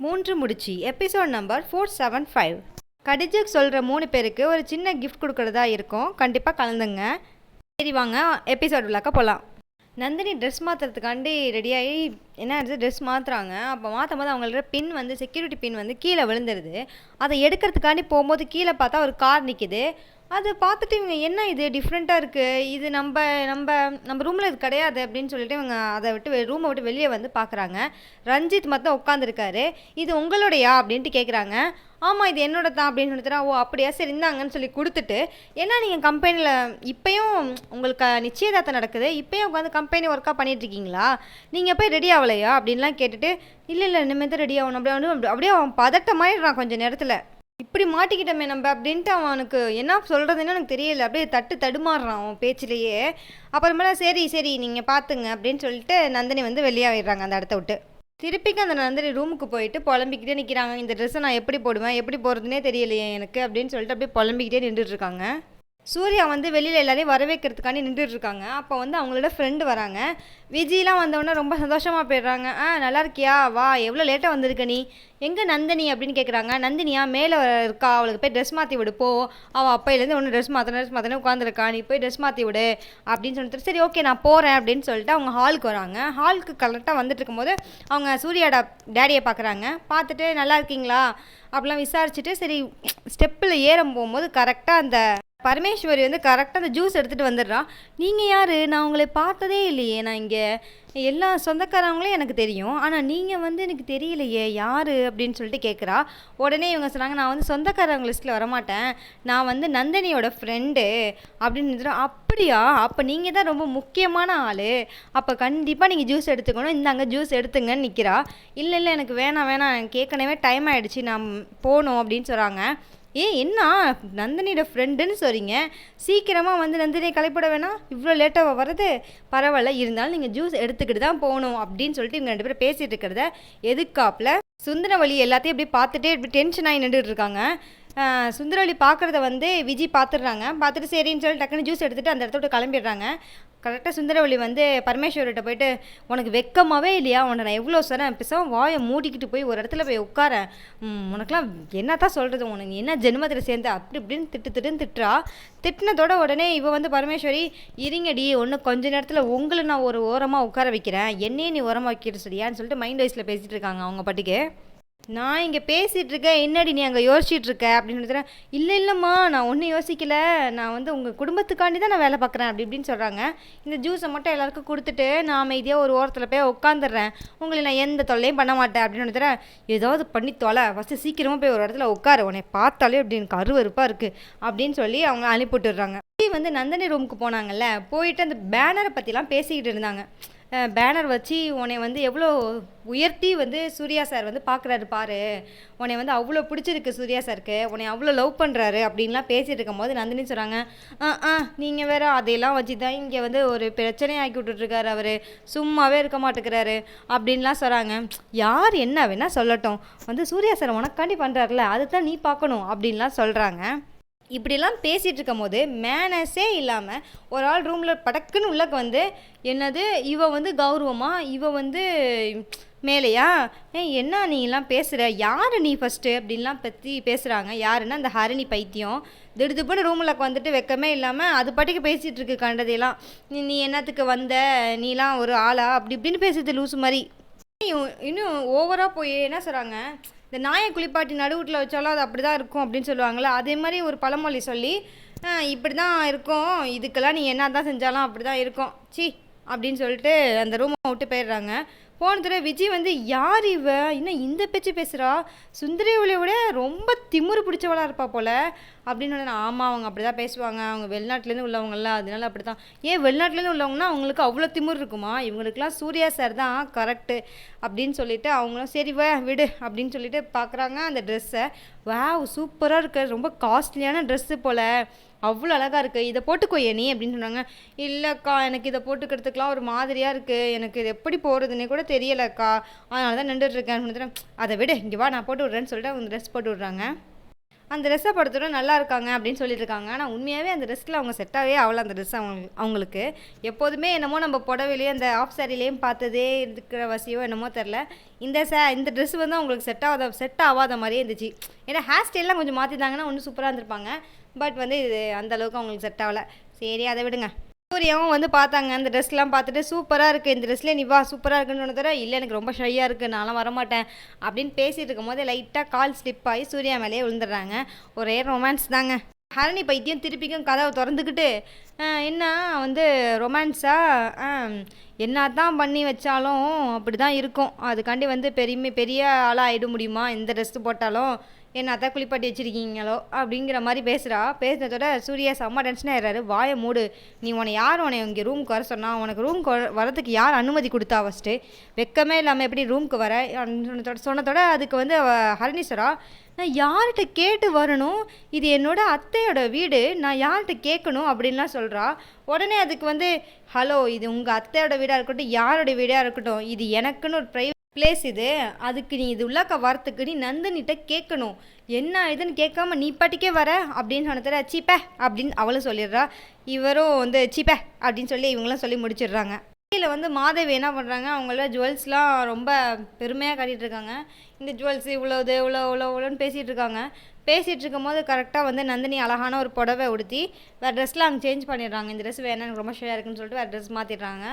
மூன்று முடிச்சு episode number 475. கடிஜுக்கு சொல்கிற 3 பேருக்கு ஒரு சின்ன கிஃப்ட் கொடுக்குறதா இருக்கும். கண்டிப்பாக கலந்துங்க. சரி வாங்க எபிசோட் உள்ளாக்க போகலாம். நந்தினி ட்ரெஸ் மாற்றுறதுக்காண்டி ரெடியாகி என்ன ஆயிடுச்சு, ட்ரெஸ் மாற்றுறாங்க. அப்போ மாற்றும் போது அவங்களோட பின் வந்து செக்யூரிட்டி பின் வந்து கீழே விழுந்துருது. அதை எடுக்கிறதுக்காண்டி போகும்போது கீழே பார்த்தா ஒரு கார் நிற்கிது. அது பார்த்துட்டு இவங்க என்ன இது டிஃப்ரெண்ட்டாக இருக்குது, இது நம்ம நம்ம நம்ம ரூமில் இது கிடையாது அப்படின்னு சொல்லிட்டு இவங்க அதை விட்டு ரூமை விட்டு வெளியே வந்து பார்க்குறாங்க. ரஞ்சித் மட்டும் உட்காந்துருக்காரு. இது உங்களுடையா அப்படின்ட்டு கேட்குறாங்க. ஆமாம் இது என்னோட தான் அப்படின்னு சொல்லிட்டு, ஓ அப்படியா சரி இந்தாங்கன்னு சொல்லி கொடுத்துட்டு, ஏன்னா நீங்கள் கம்பெனியில் இப்போயும் உங்களுக்கு நிச்சயதார்த்தம் நடக்குது, இப்போயும் உட்காந்து கம்பெனி ஒர்க்காக பண்ணிகிட்ருக்கீங்களா, நீங்கள் போய் ரெடி ஆகலையா அப்படின்லாம் கேட்டுட்டு, இல்லை இனிமேல் தான் ரெடி ஆகணும் அப்படியே அவன் பதட்டமாயிடுறான் கொஞ்சம் நேரத்தில். இப்படி மாட்டிக்கிட்டோமே நம்ம அப்படின்ட்டு அவனுக்கு என்ன சொல்கிறதுன்னு எனக்கு தெரியல. அப்படியே தடுமாறுறான் அவன் பேச்சிலேயே. அப்புறமேல சரி சரி நீங்கள் பார்த்துங்க அப்படின்னு சொல்லிட்டு நந்தினி வந்து வெளியாகிடுறாங்க அந்த இடத்த விட்டு. திருப்பிக்கு அந்த நந்தினி ரூமுக்கு போயிட்டு புலம்பிக்கிட்டே நிற்கிறாங்க. இந்த ட்ரெஸ்ஸை நான் எப்படி போடுவேன், எப்படி போடுறதுனே தெரியலையே எனக்கு அப்படின்னு சொல்லிட்டு அப்படியே புலம்பிக்கிட்டே நின்றுட்டுருக்காங்க. சூர்யா வந்து வெளியில் எல்லாரையும் வரவேற்கிறதுக்காண்டி நின்றுட்டுருக்காங்க. அப்போ வந்து அவங்களோட ஃப்ரெண்டு வராங்க. விஜிலாம் வந்தவொடனே ரொம்ப சந்தோஷமாக போயிடுறாங்க. நல்லா இருக்கியா, வா எவ்வளோ லேட்டாக வந்திருக்க நீ, எங்கே நந்தினி அப்படின்னு கேட்குறாங்க. நந்தினியா மேலே இருக்கா, அவளுக்கு போய் ட்ரெஸ் மாற்றி விடு போ, அவள் அப்பையிலேருந்து ஒன்று ட்ரெஸ் மாற்றினே உட்காந்துருக்கா, நீ போய் ட்ரெஸ் மாற்றி விடு அப்படின்னு சொல்லிட்டு சரி ஓகே நான் போகிறேன் அப்படின்னு சொல்லிட்டு அவங்க ஹாலுக்கு வராங்க. ஹாலுக்கு கரெக்டாக வந்துட்டு இருக்கும்போது அவங்க சூர்யாட டேடியை பார்க்குறாங்க. பார்த்துட்டு நல்லா இருக்கீங்களா அப்படிலாம் விசாரிச்சுட்டு சரி ஸ்டெப்பில் ஏறும் போகும்போது கரெக்டாக அந்த பரமேஸ்வரி வந்து கரெக்டாக அந்த ஜூஸ் எடுத்துகிட்டு வந்துடுறான். நீங்கள் யார், நான் உங்களை பார்த்ததே இல்லையே, நான் இங்கே எல்லா சொந்தக்காரவங்களும் எனக்கு தெரியும், ஆனால் நீங்கள் வந்து எனக்கு தெரியலையே யார் அப்படின்னு சொல்லிட்டு கேட்குறா. உடனே இவங்க சொன்னாங்க, நான் வந்து சொந்தக்காரவங்க லிஸ்ட்டில் வரமாட்டேன், நான் வந்து நந்தினியோட ஃப்ரெண்டு அப்படின்னு. அப்படியா, அப்போ நீங்கள் தான் ரொம்ப முக்கியமான ஆள், அப்போ கண்டிப்பாக நீங்கள் ஜூஸ் எடுத்துக்கணும், இந்தாங்க ஜூஸ் எடுத்துங்கன்னு நிற்கிறா. இல்லை எனக்கு வேணாம் எனக்கு ஏற்கனவே டைம் ஆகிடுச்சு நான் போகணும் அப்படின்னு சொல்கிறாங்க. என்ன நந்தினியோட ஃப்ரெண்டுன்னு சொல்கிறீங்க, சீக்கிரமாக வந்து நந்தினியை கலைப்பட வேணாம், இவ்வளோ லேட்டாக வர்றது பரவாயில்ல, இருந்தாலும் நீங்கள் ஜூஸ் எடுத்துக்கிட்டு தான் போகணும் அப்படின்னு சொல்லிட்டு இவங்க 2 பேரும் பேசிகிட்டு இருக்கிறத எதுக்காப்பில் சுந்தரவழி எல்லாத்தையும் இப்படி பார்த்துட்டே இப்படி டென்ஷன் ஆகி நின்றுட்டு இருக்காங்க. சுந்தரவழி பார்க்குறத வந்து விஜி பார்த்துடுறாங்க. பார்த்துட்டு சரின்னு சொல்லி டக்குன்னு ஜூஸ் எடுத்துகிட்டு அந்த இடத்த விட்டு கிளம்பிடுறாங்க. கரெக்டாக சுந்தரவழி வந்து பரமேஸ்வர்கிட்ட போயிட்டு, உனக்கு வெக்கமாகவே இல்லையா, உன்னை நான் எவ்வளோ சொன்னேன், பேசாமல் வாயை மூடிக்கிட்டு போய் ஒரு இடத்துல போய் உட்காரேன், உனக்குலாம் என்ன தான் சொல்கிறது, உனக்கு என்ன ஜென்மத்தில் சேர்ந்து அப்படி இப்படின்னு திட்டுறா. திட்டினதோட உடனே இவ வந்து பரமேஸ்வரி இருங்கடி ஒன்று கொஞ்ச நேரத்தில் உங்களை நான் ஒரு ஓரமாக உட்கார வைக்கிறேன், என்னையே நீ ஓரமாக வைக்கிற சரியான்னு சொல்லிட்டு மைண்ட் வைஸில் பேசிகிட்டு இருக்காங்க அவங்க பாட்டுக்கு. நான் இங்கே பேசிகிட்டு இருக்கேன், என்னடி நீ அங்கே யோசிச்சுட்டு இருக்க அப்படின்னு சொல்லிட்டு, இல்லைம்மா நான் ஒன்றும் யோசிக்கலை, நான் வந்து உங்கள் குடும்பத்துக்காண்டி தான் நான் வேலை பார்க்குறேன் அப்படி இப்படின்னு சொல்கிறாங்க. இந்த ஜூஸை மட்டும் எல்லாருக்கும் கொடுத்துட்டு நான் அமைதியாக ஒரு ஓரத்தில் போய் உட்காந்துடுறேன், உங்களை நான் எந்த தொல்லையும் பண்ண மாட்டேன் அப்படின்னு சொல்லிட்டு, ஏதாவது பண்ணி தொலை ஃபஸ்ட்டு சீக்கிரமாக போய் ஒரு இடத்துல உட்காரு, உன்னை பார்த்தாலே அப்படி எனக்கு அருவருப்பாக இருக்குது அப்படின்னு சொல்லி அவங்க அனுப்பிவிட்டுடுறாங்க. வந்து நந்தினி ரூமுக்கு போனாங்கல்ல, போயிட்டு அந்த பேனரை பற்றிலாம் பேசிக்கிட்டு இருந்தாங்க. பேனர் வச்சு உன்னை வந்து எவ்வளோ உயர்த்தி வந்து சூர்யா சார் வந்து பார்க்குறாரு பாரு, உன்னை வந்து அவ்வளோ பிடிச்சிருக்கு சூர்யா சாருக்கு, உன்னை அவ்வளோ லவ் பண்ணுறாரு அப்படின்லாம் பேசிகிட்டு இருக்கும் போது நந்தினி சொல்கிறாங்க, நீங்கள் வேறு அதையெல்லாம் வச்சு தான் இங்கே வந்து ஒரு பிரச்சனை ஆக்கி விட்டுட்ருக்காரு, அவர் சும்மாவே இருக்க மாட்டேங்கிறாரு அப்படின்லாம் சொல்கிறாங்க. யார் என்ன வேணால் சொல்லட்டும், வந்து சூர்யா சார் உனக்காண்டி பண்ணுறாருல அதை தான் நீ பார்க்கணும் அப்படின்லாம் சொல்கிறாங்க. இப்படிலாம் பேசிகிட்டு இருக்கும் போது மேனஸே இல்லாமல் ஒரு ஆள் ரூமில் படக்குன்னு உள்ளக்கு வந்து, என்னது இவ வந்து கௌரவமாக, இவ வந்து மேலையா, என்ன நீலாம் பேசுகிற, யார் நீ ஃபஸ்ட்டு அப்படின்லாம் பற்றி பேசுகிறாங்க. யாருன்னா அந்த ஹரிணி பைத்தியம் திடுதுப்புன்னு ரூமில் வந்துட்டு வெக்கமே இல்லாமல் அது பாட்டுக்கு பேசிகிட்டு இருக்கு கண்டதையெல்லாம். நீ என்னத்துக்கு வந்த, நீலாம் ஒரு ஆளா அப்படி இப்படின்னு பேசுறது லூசு மாதிரி. இன்னும் ஓவராக போய் என்ன சொல்கிறாங்க, இந்த நாயை குளிப்பாட்டி நடுவுட்டில் வச்சாலும் அது அப்படி தான் இருக்கும் அப்படின்னு சொல்லுவாங்களே, அதே மாதிரி ஒரு பழமொழி சொல்லி இப்படி தான் இருக்கும், இதுக்கெல்லாம் நீ என்ன தான் செஞ்சாலும் அப்படி தான் இருக்கும் சி அப்படின்னு சொல்லிட்டு அந்த ரூமை விட்டு போயிடுறாங்க. போன தடவை விஜய் வந்து யார் இவ இன்னும் இந்த பேச்சு பேசுகிறா, சுந்தரியோட விட ரொம்ப திமுரு பிடிச்சவளாக இருப்பா போல் அப்படின்னு. ஆமாம் அவங்க அப்படி தான் பேசுவாங்க, அவங்க வெளிநாட்டிலேருந்து உள்ளவங்கள்ல அதனால அப்படி தான். ஏன் வெளிநாட்டிலேருந்து உள்ளவங்கன்னா அவங்களுக்கு அவ்வளோ திமுரு இருக்குமா, இவங்களுக்குலாம் சூர்யா சார் தான் கரெக்டு அப்படின்னு சொல்லிட்டு அவங்களும் சரி விடு அப்படின்னு சொல்லிட்டு பார்க்குறாங்க அந்த ட்ரெஸ்ஸை. வாவ் சூப்பராக இருக்குது, ரொம்ப காஸ்ட்லியான ட்ரெஸ்ஸு போல், அவ்வளோ அழகாக இருக்குது, இதை போட்டுக்கோயே நீ அப்படின்னு சொன்னாங்க. இல்லைக்கா எனக்கு இதை போட்டுக்கிறதுக்கெலாம் ஒரு மாதிரியாக இருக்குது, எனக்கு இது எப்படி போகிறதுனே கூட தெரியலக்கா, அதனால தான் நின்றுட்டுருக்கேன். அதை விடு இங்கே வா நான் போட்டு விட்றேன்னு சொல்லிட்டு அவங்க ட்ரெஸ் போட்டு விட்றாங்க. அந்த ட்ரெஸ்ஸை பொறுத்தவரை நல்லா இருக்காங்க அப்படின்னு சொல்லிட்டு இருக்காங்க. ஆனால் உண்மையாகவே அந்த ட்ரெஸ்ஸில் அவங்க செட்டாகவே ஆகல. அந்த ட்ரெஸ் அவங்களுக்கு எப்போதுமே என்னமோ நம்ம புடவையிலேயே அந்த ஆஃப் சாரிலேயும் பார்த்ததே இருக்கிற வசியோ என்னமோ தெரில. இந்த ட்ரெஸ் வந்து அவங்களுக்கு செட் ஆகாத மாதிரியே இருந்துச்சு. ஏன்னா ஹேர் ஸ்டைல்லாம் கொஞ்சம் மாற்றிருந்தாங்கன்னா ஒன்றும் சூப்பராக இருந்திருப்பாங்க. பட் வந்து இது அந்தளவுக்கு அவங்களுக்கு செட் ஆகலை. சரி, அதை விடுங்க. சூர்யாவும் வந்து பார்த்தாங்க அந்த ட்ரெஸ்லாம் பார்த்துட்டு, சூப்பராக இருக்குது, இந்த ட்ரெஸ்லேயே நீ வா, சூப்பராக இருக்குன்னு சொன்ன தவிர, இல்லை எனக்கு ரொம்ப ஷையாக இருக்குது, நான்லாம் வரமாட்டேன் அப்படின்னு பேசிகிட்டு இருக்கும் போது லைட்டாக கால் ஸ்லிப் ஆகி சூர்யா மேலேயே விழுந்துடுறாங்க. ஒரே ரொமான்ஸ் தாங்க. ஹரணி பைத்தியம் திருப்பிக்கும் கதவை திறந்துக்கிட்டு, என்ன வந்து ரொமான்ஸாக, என்ன தான் பண்ணி வச்சாலும் அப்படி தான் இருக்கும், அதுக்காண்டி வந்து பெரிய ஆளாக ஆகிட முடியுமா இந்த ட்ரெஸ்ஸு போட்டாலும், என்ன அதான் குளிப்பாட்டி வச்சுருக்கீங்களோ அப்படிங்கிற மாதிரி பேசினதோட சூர்யா செம்ம டென்ஷனாக ஆயிடுறாரு. வாயை மூடு, நீ உன்னை இங்கே ரூமுக்கு வர சொன்னா, உனக்கு ரூமுக்கு வரதுக்கு யார் அனுமதி கொடுத்தா? ஃபஸ்ட்டு வெக்கமே இல்லாமல் எப்படி ரூமுக்கு வர சொன்னதோட அதுக்கு வந்து ஹரிணீஸ்வரா, நான் யார்கிட்ட கேட்டு வரணும், இது என்னோட அத்தையோட வீடு, நான் யார்கிட்ட கேட்கணும் அப்படின்லாம் சொல்கிறா. உடனே அதுக்கு வந்து, ஹலோ, இது உங்கள் அத்தையோட வீடாக இருக்கட்டும், யாரோட வீடாக இருக்கட்டும், இது எனக்குன்னு ஒரு ப்ரைவேட் பிளேஸ் இது, அதுக்கு நீ இது உள்ளாக்க வரத்துக்கு நீ நந்தினிட்ட கேட்கணும், என்ன இதுன்னு கேட்காம நீ பாட்டிக்கே வர அப்படின்னு சொன்னதில் சீப்பே அப்படின்னு அவளும் சொல்லிடுறா. இவரும் வந்து சீப்பே அப்படின்னு சொல்லி இவங்களாம் சொல்லி முடிச்சிடுறாங்க. கீழே வந்து மாதவி என்ன பண்ணுறாங்க, அவங்கள ஜுவல்ஸ்லாம் ரொம்ப பெருமையாக காட்டிகிட்டு இருக்காங்க. இந்த ஜுவல்ஸ் இவ்வளோன்னு பேசிகிட்டு இருக்காங்க. பேசிகிட்டு இருக்கும் போது கரெக்டாக வந்து நந்தினி அழகான ஒரு புடவை உடுத்தி வேறு ட்ரெஸ்லாம் அங்கே சேஞ்ச் பண்ணிடுறாங்க. இந்த ட்ரெஸ் வேணா எனக்கு ரொம்ப ஷேயாக இருக்குன்னு சொல்லிட்டு வேறு ட்ரெஸ் மாற்றிடுறாங்க.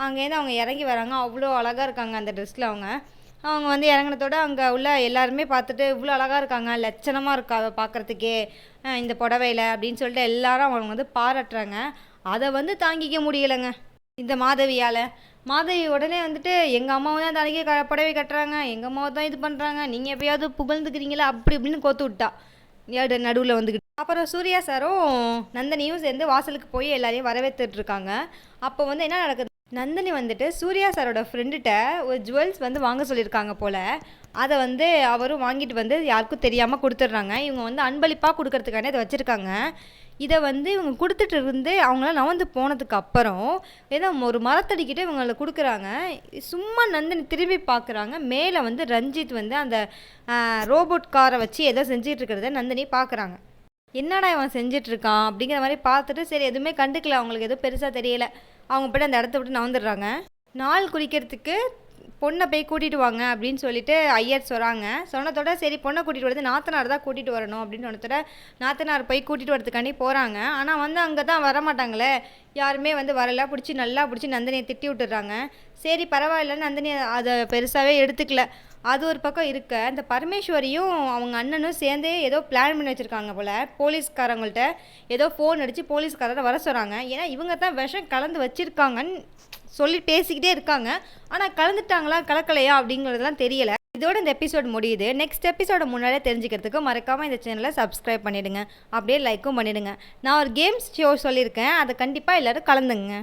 அங்கேருந்து அவங்க இறங்கி வராங்க. அவ்வளோ அழகாக இருக்காங்க அந்த ட்ரெஸ்ஸில். அவங்க வந்து இறங்கினதோட அங்கே உள்ள எல்லாருமே பார்த்துட்டு இவ்வளோ அழகாக இருக்காங்க, லட்சணமாக இருக்கா பார்க்குறதுக்கே இந்த புடவையில் அப்படின்னு சொல்லிட்டு எல்லாரும் அவங்க வந்து பாராட்டுறாங்க. அதை வந்து தாங்கிக்க முடியலைங்க இந்த மாதவியால். மாதவி உடனே வந்துட்டு, எங்கள் அம்மாவை தான் தலைக்கு புடவை கட்டுறாங்க, எங்கள் அம்மாவை தான் இது பண்ணுறாங்க, நீங்கள் எப்பயாவது புகழ்ந்துக்கிறீங்களா அப்படி இப்படின்னு கோத்து விட்டா நடுவில் வந்துக்கிட்டு. அப்புறம் சூர்யா சாரும் நந்தினியும் சேர்ந்து வாசலுக்கு போய் எல்லாரையும் வரவேற்றுட்டு இருக்காங்க. அப்போ வந்து என்ன நடக்குது, நந்தினி வந்துட்டு சூர்யா சாரோட ஃப்ரெண்டுகிட்ட ஒரு ஜுவல்ஸ் வந்து வாங்க சொல்லியிருக்காங்க போல். அதை வந்து அவரும் வாங்கிட்டு வந்து யாருக்கும் தெரியாமல் கொடுத்துட்றாங்க. இவங்க வந்து அன்பளிப்பாக கொடுக்கறதுக்கானே அதை வச்சுருக்காங்க. இதை வந்து இவங்க கொடுத்துட்டு இருந்து அவங்களாம் நவந்து போனதுக்கு அப்புறம் ஏதோ ஒரு மரத்தடிக்கிட்டு இவங்களை கொடுக்குறாங்க. சும்மா நந்தினி திரும்பி பார்க்குறாங்க. மேலே வந்து ரஞ்சித் வந்து அந்த ரோபோட் காரை வச்சு ஏதோ செஞ்சிட்டு இருக்கிறத நந்தினி பார்க்குறாங்க. என்னடா இவன் செஞ்சிட்ருக்கான் அப்படிங்கிற மாதிரி பார்த்துட்டு சரி எதுவுமே கண்டுக்கல, அவங்களுக்கு எதுவும் பெருசாக தெரியலை. அவங்க போய்ட்டு அந்த இடத்த விட்டு நவந்துடுறாங்க. நாள் குறிக்கிறதுக்கு பொண்ணை போய் கூட்டிகிட்டு வாங்க அப்படின்னு சொல்லிட்டு ஐயர் சொல்கிறாங்க. சொன்னதோட சரி பொண்ணை கூட்டிகிட்டு வரது நாத்தனார் தான் கூட்டிகிட்டு வரணும் அப்படின்னு சொன்னதோட நாத்தனார் போய் கூட்டிகிட்டு வரதுக்காண்டி போகிறாங்க. ஆனால் வந்து அங்கே தான் வரமாட்டாங்களே, யாருமே வந்து வரலை. நல்லா பிடிச்சி நந்தினியை திட்டி விட்டுறாங்க. சரி பரவாயில்ல, நந்தினி அதை பெருசாகவே எடுத்துக்கல. அது ஒரு பக்கம் இருக்க, இந்த பரமேஸ்வரியும் அவங்க அண்ணனும் சேர்ந்தே ஏதோ பிளான் பண்ணி வச்சுருக்காங்க போல். போலீஸ்காரங்கள்ட்ட ஏதோ ஃபோன் அடித்து போலீஸ்காரரை வர சொல்கிறாங்க. ஏன்னா இவங்க தான் விஷம் கலந்து வச்சுருக்காங்கன்னு சொல்லி பேசிக்கிட்டே இருக்காங்க. ஆனால் கலந்துட்டாங்களா கலக்கலையா அப்படிங்கிறதுலாம் தெரியலை. இதோட இந்த எபிசோட் முடியுது. நெக்ஸ்ட் எபிசோட முன்னாடியே தெரிஞ்சுக்கிறதுக்கு மறக்காமல் இந்த சேனலை சப்ஸ்கிரைப் பண்ணிவிடுங்க. அப்படியே லைக்கும் பண்ணிவிடுங்க. நான் ஒரு கேம்ஸ் ஷோ சொல்லியிருக்கேன், அதை கண்டிப்பாக எல்லோரும் கலந்துங்க.